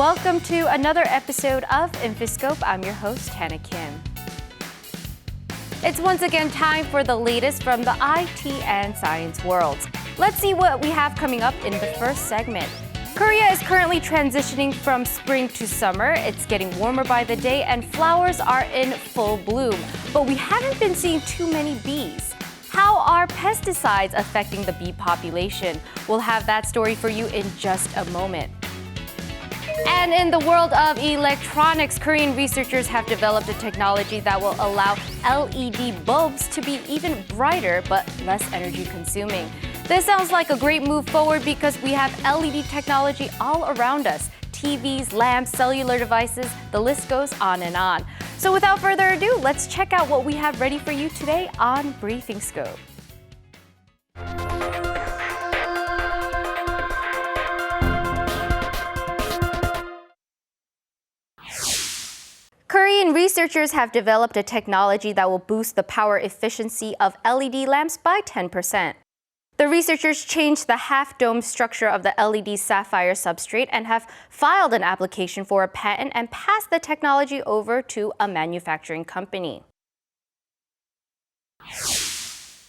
welcome to another episode of InfoScope. I'm your host, Hannah Kim. It's once again time for the latest from the IT and science worlds. Let's see what we have coming up in the first segment. Korea is currently transitioning from spring to summer. It's getting warmer by the day and flowers are in full bloom. But we haven't been seeing too many bees. How are pesticides affecting the bee population? We'll have that story for you in just a moment. And in the world of electronics, Korean researchers have developed a technology that will allow LED bulbs to be even brighter but less energy consuming. This sounds like a great move forward because we have LED technology all around us. TVs, lamps, cellular devices, the list goes on and on. So without further ado, let's check out what we have ready for you today on Briefing Scope. Korean researchers have developed a technology that will boost the power efficiency of LED lamps by 10%. The researchers changed the half-dome structure of the LED sapphire substrate and have filed an application for a patent and passed the technology over to a manufacturing company.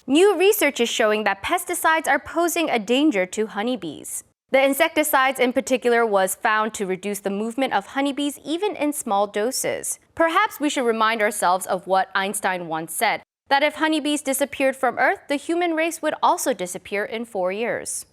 New research is showing that pesticides are posing a danger to honeybees. The insecticides in particular was found to reduce the movement of honeybees even in small doses. Perhaps we should remind ourselves of what Einstein once said, that if honeybees disappeared from Earth, the human race would also disappear in 4 years.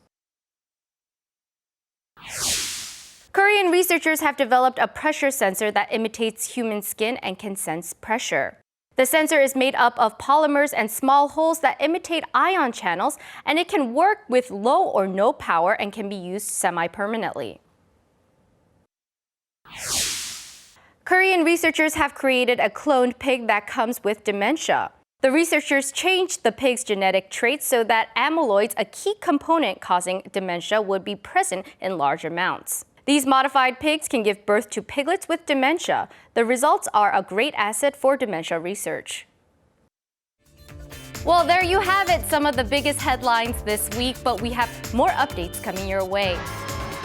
Korean researchers have developed a pressure sensor that imitates human skin and can sense pressure. The sensor is made up of polymers and small holes that imitate ion channels, and it can work with low or no power and can be used semi-permanently. Korean researchers have created a cloned pig that comes with dementia. The researchers changed the pig's genetic traits so that amyloids, a key component causing dementia, would be present in large amounts. These modified pigs can give birth to piglets with dementia. The results are a great asset for dementia research. Well, there you have it, some of the biggest headlines this week, but we have more updates coming your way.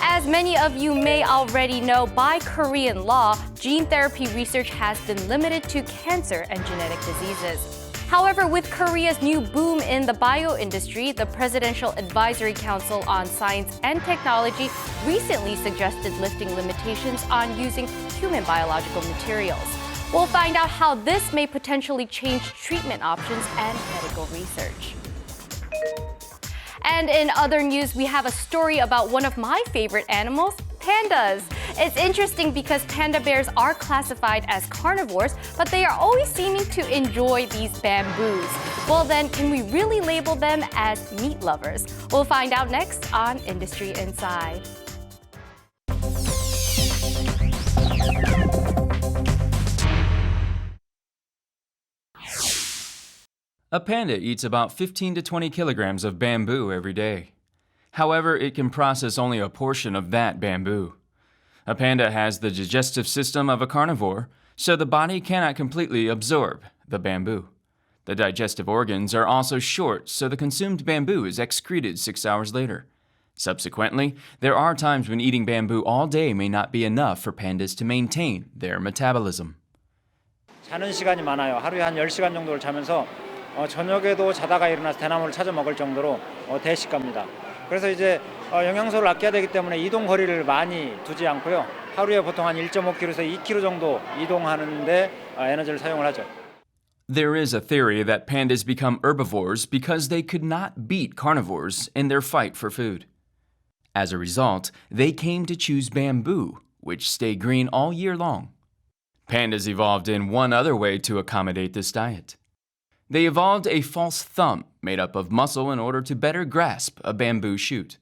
As many of you may already know, by Korean law, gene therapy research has been limited to cancer and genetic diseases. However, with Korea's new boom in the bioindustry, the Presidential Advisory Council on Science and Technology recently suggested lifting limitations on using human biological materials. We'll find out how this may potentially change treatment options and medical research. And in other news, we have a story about one of my favorite animals, pandas. It's interesting because panda bears are classified as carnivores, but they are always seeming to enjoy these bamboos. Well then, can we really label them as meat lovers? We'll find out next on Industry Inside. A panda eats about 15 to 20 kilograms of bamboo every day. However, it can process only a portion of that bamboo. A panda has the digestive system of a carnivore, so the body cannot completely absorb the bamboo. The digestive organs are also short, so the consumed bamboo is excreted 6 hours later. Subsequently, there are times when eating bamboo all day may not be enough for pandas to maintain their metabolism. 자는 시간이 많아요. 하루에 한 10시간 정도를 자면서 저녁에도 자다가 일어나서 대나무를 찾아 먹을 정도로 대식가입니다. 그래서 이제 영양소를 아껴야 되기 때문에 이동 거리를 많이 두지 않고요. 하루에 보통 한 1.5km에서 2km 정도 이동하는데 에너지를 사용을 하죠. There is a theory that pandas become herbivores because they could not beat carnivores in their fight for food. As a result, they came to choose bamboo, which stay green all year long. Pandas evolved in one other way to accommodate this diet. They evolved a false thumb made up of muscle in order to better grasp a bamboo shoot.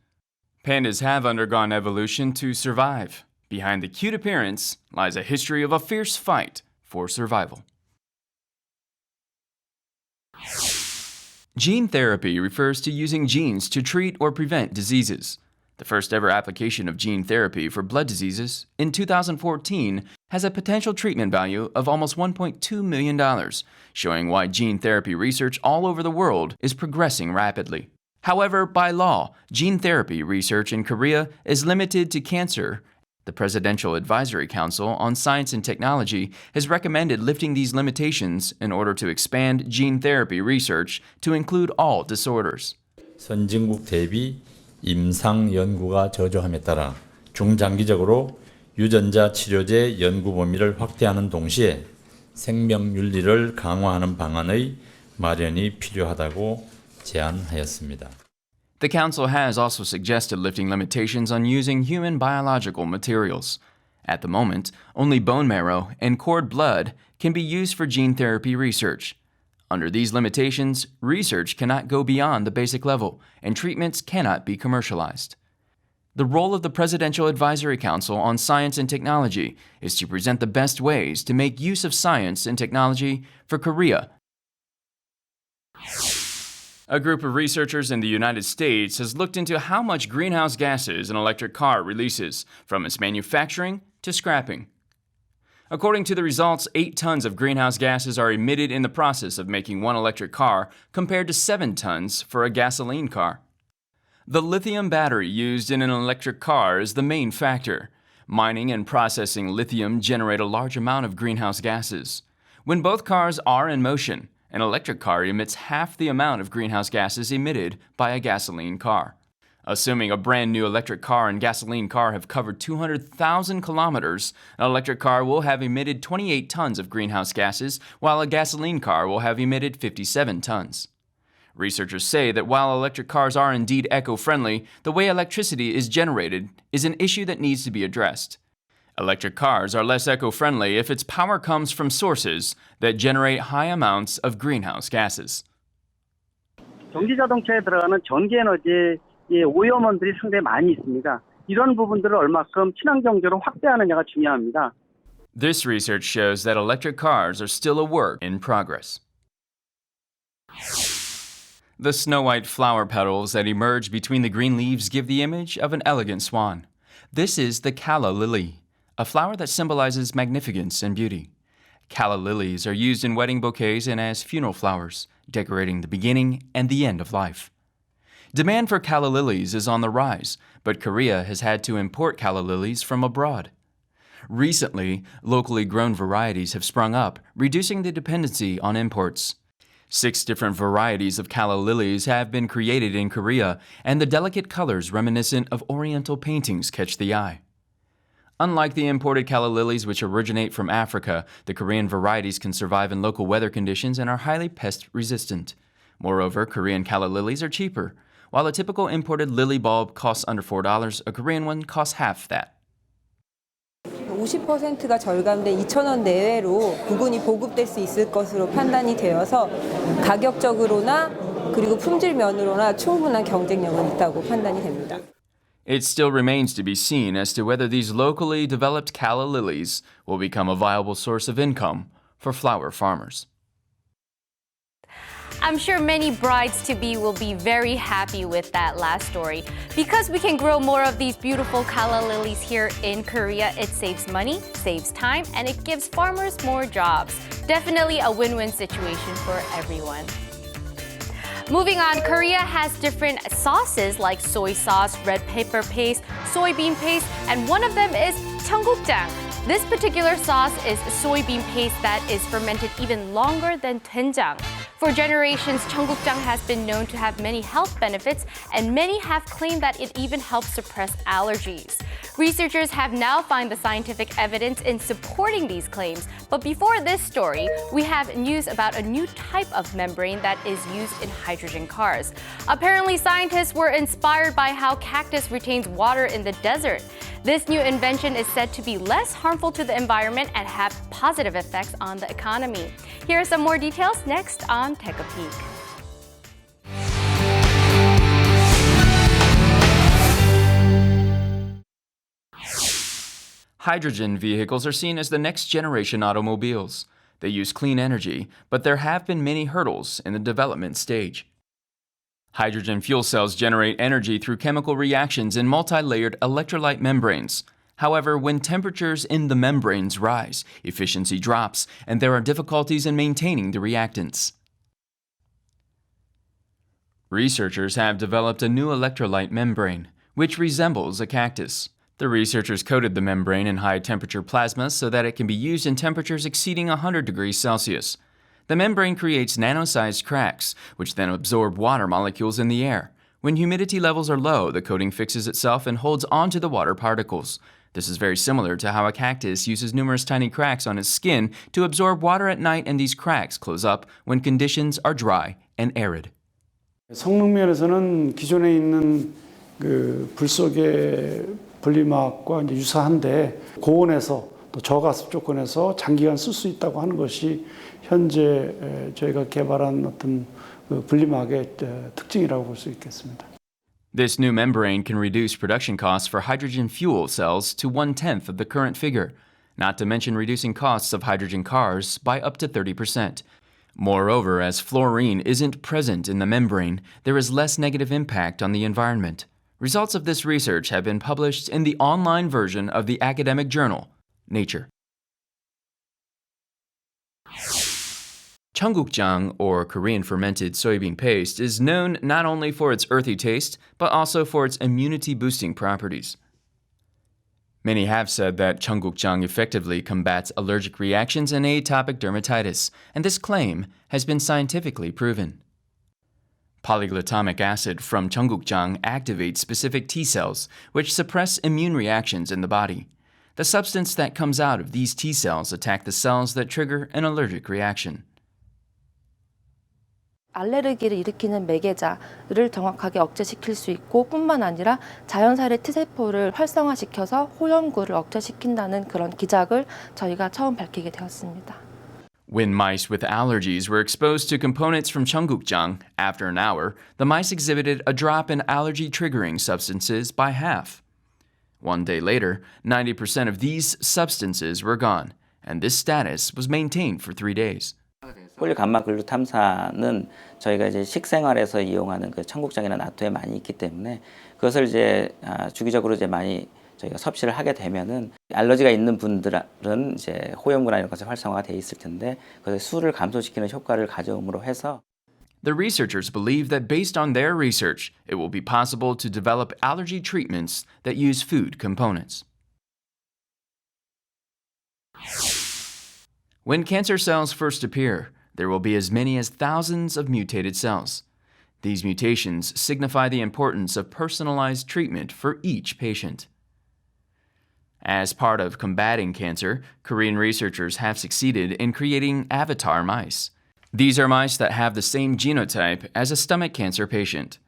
Pandas have undergone evolution to survive. Behind the cute appearance lies a history of a fierce fight for survival. Gene therapy refers to using genes to treat or prevent diseases. The first ever application of gene therapy for blood diseases in 2014 has a potential treatment value of almost $1.2 million, showing why gene therapy research all over the world is progressing rapidly. However, by law, gene therapy research in Korea is limited to cancer The Presidential Advisory Council on Science and Technology has recommended lifting these limitations in order to expand gene therapy research to include all disorders. 선진국 대비 임상 연구가 저조함에 따라 중장기적으로 유전자 치료제 연구 범위를 확대하는 동시에 생명윤리를 강화하는 방안의 마련이 필요하다고 제안하였습니다. The Council has also suggested lifting limitations on using human biological materials. At the moment, only bone marrow and cord blood can be used for gene therapy research. Under these limitations, research cannot go beyond the basic level, and treatments cannot be commercialized. The role of the Presidential Advisory Council on Science and Technology is to present the best ways to make use of science and technology for Korea. A group of researchers in the United States has looked into how much greenhouse gases an electric car releases, from its manufacturing to scrapping. According to the results, 8 tons of greenhouse gases are emitted in the process of making one electric car, compared to 7 tons for a gasoline car. The lithium battery used in an electric car is the main factor. Mining and processing lithium generate a large amount of greenhouse gases. When both cars are in motion, an electric car emits half the amount of greenhouse gases emitted by a gasoline car. Assuming a brand new electric car and gasoline car have covered 200,000 kilometers, an electric car will have emitted 28 tons of greenhouse gases, while a gasoline car will have emitted 57 tons. Researchers say that while electric cars are indeed eco-friendly, the way electricity is generated is an issue that needs to be addressed. Electric cars are less eco-friendly if its power comes from sources that generate high amounts of greenhouse gases. 전기 자동차에 들어가는 전기 에너지의 오염원들이 상당히 많이 있습니다. 이런 부분들을 얼마큼 친환경적으로 확대하느냐가 중요합니다. This research shows that electric cars are still a work in progress. The snow-white flower petals that emerge between the green leaves give the image of an elegant swan. This is the Calla Lily, a flower that symbolizes magnificence and beauty. Calla lilies are used in wedding bouquets and as funeral flowers, decorating the beginning and the end of life. Demand for calla lilies is on the rise, but Korea has had to import calla lilies from abroad. Recently, locally grown varieties have sprung up, reducing the dependency on imports. 6 different varieties of calla lilies have been created in Korea, and the delicate colors reminiscent of oriental paintings catch the eye. Unlike the imported calla lilies, which originate from Africa, the Korean varieties can survive in local weather conditions and are highly pest resistant. Moreover, Korean calla lilies are cheaper. While a typical imported lily bulb costs under $4, a Korean one costs half that. 50%가 절감된 2,000원 내외로 구근이 보급될 수 있을 것으로 판단이 되어서 가격적으로나 그리고 품질 면으로나 충분한 경쟁력은 있다고 판단이 됩니다. It still remains to be seen as to whether these locally developed calla lilies will become a viable source of income for flower farmers. I'm sure many brides-to-be will be very happy with that last story. Because we can grow more of these beautiful calla lilies here in Korea, it saves money, saves time, and it gives farmers more jobs. Definitely a win-win situation for everyone. Moving on, Korea has different sauces like soy sauce, red pepper paste, soybean paste, and one of them is Cheonggukjang. This particular sauce is soybean paste that is fermented even longer than doenjang. For generations, Cheonggukjang has been known to have many health benefits, and many have claimed that it even helps suppress allergies. Researchers have now found the scientific evidence in supporting these claims. But before this story, we have news about a new type of membrane that is used in hydrogen cars. Apparently, scientists were inspired by how cactus retains water in the desert. This new invention is said to be less harmful to the environment and have positive effects on the economy. Here are some more details next on Peka Peek. Hydrogen vehicles are seen as the next generation automobiles. They use clean energy, but there have been many hurdles in the development stage. Hydrogen fuel cells generate energy through chemical reactions in multi-layered electrolyte membranes. However, when temperatures in the membranes rise, efficiency drops, and there are difficulties in maintaining the reactants. Researchers have developed a new electrolyte membrane, which resembles a cactus. The researchers coated the membrane in high-temperature plasma so that it can be used in temperatures exceeding 100 degrees Celsius. The membrane creates nano-sized cracks, which then absorb water molecules in the air. When humidity levels are low, the coating fixes itself and holds onto the water particles. This is very similar to how a cactus uses numerous tiny cracks on its skin to absorb water at night, and these cracks close up when conditions are dry and arid. 성능 면에서는 기존에 있는 그 불 속의 분리막과 이제 유사한데 고온에서 또 저가습 조건에서 장기간 쓸 수 있다고 하는 것이 현재 저희가 개발한 어떤 분리막의 특징이라고 볼 수 있겠습니다. This new membrane can reduce production costs for hydrogen fuel cells to 1/10 of the current figure, not to mention reducing costs of hydrogen cars by up to 30%. Moreover, as fluorine isn't present in the membrane, there is less negative impact on the environment. Results of this research have been published in the online version of the academic journal, Nature. Cheonggukjang, or Korean fermented soybean paste, is known not only for its earthy taste, but also for its immunity-boosting properties. Many have said that Cheonggukjang effectively combats allergic reactions and atopic dermatitis, and this claim has been scientifically proven. Polyglutamic acid from Cheonggukjang activates specific T cells, which suppress immune reactions in the body. The substance that comes out of these T cells attack the cells that trigger an allergic reaction. 알레르기를 일으키는 매개자를 정확하게 억제시킬 수 있고 뿐만 아니라 자연살의 T세포를 활성화시켜서 호염구를 억제시킨다는 그런 기작을 저희가 처음 밝히게 되었습니다. When mice with allergies were exposed to components from Cheonggukjang, after an hour, the mice exhibited a drop in allergy-triggering substances by half. One day later, 90% of these substances were gone, and this status was maintained for 3 days. 폴리감마글루탐산은 저희가 이제 식생활에서 이용하는 그 청국장이나 나토에 많이 있기 때문에 그것을 이제 주기적으로 이제 많이 저희가 섭취를 하게 되면은 알러지가 있는 분들은 이제 호염구나 이런 것이 활성화가 돼 있을 텐데 그것의 수를 감소시키는 효과를 가져옴으로 해서 The researchers believe that based on their research, it will be possible to develop allergy treatments that use food components. When cancer cells first appear, there will be as many as thousands of mutated cells. These mutations signify the importance of personalized treatment for each patient. As part of combating cancer, Korean researchers have succeeded in creating avatar mice. These are mice that have the same genotype as a stomach cancer patient.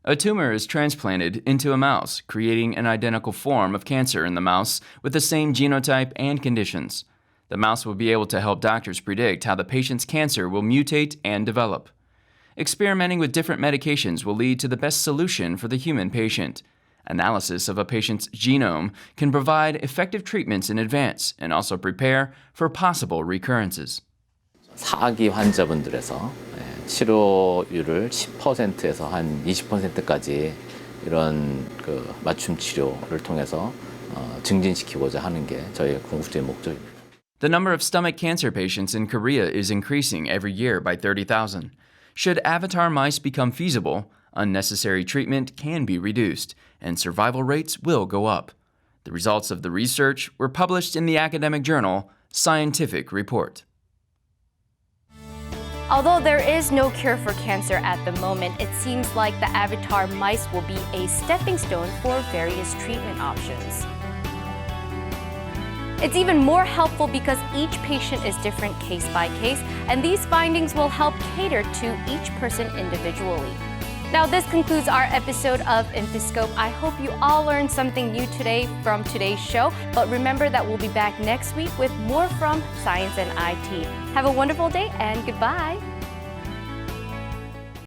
A tumor is transplanted into a mouse, creating an identical form of cancer in the mouse with the same genotype and conditions. The mouse will be able to help doctors predict how the patient's cancer will mutate and develop. Experimenting with different medications will lead to the best solution for the human patient. Analysis of a patient's genome can provide effective treatments in advance and also prepare for possible recurrences. 4기 환자분들에서 치료율을 10%에서 한 20%까지 이런 그 맞춤 치료를 통해서 증진시키고자 하는 게 저희의 궁극적인 목적입니다. The number of stomach cancer patients in Korea is increasing every year by 30,000. Should avatar mice become feasible, unnecessary treatment can be reduced, and survival rates will go up. The results of the research were published in the academic journal Scientific Report. Although there is no cure for cancer at the moment, it seems like the avatar mice will be a stepping stone for various treatment options. It's even more helpful because each patient is different case by case, and these findings will help cater to each person individually. Now, this concludes our episode of InfoScope. I hope you all learned something new today from today's show, but remember that we'll be back next week with more from Science and IT. Have a wonderful day and goodbye.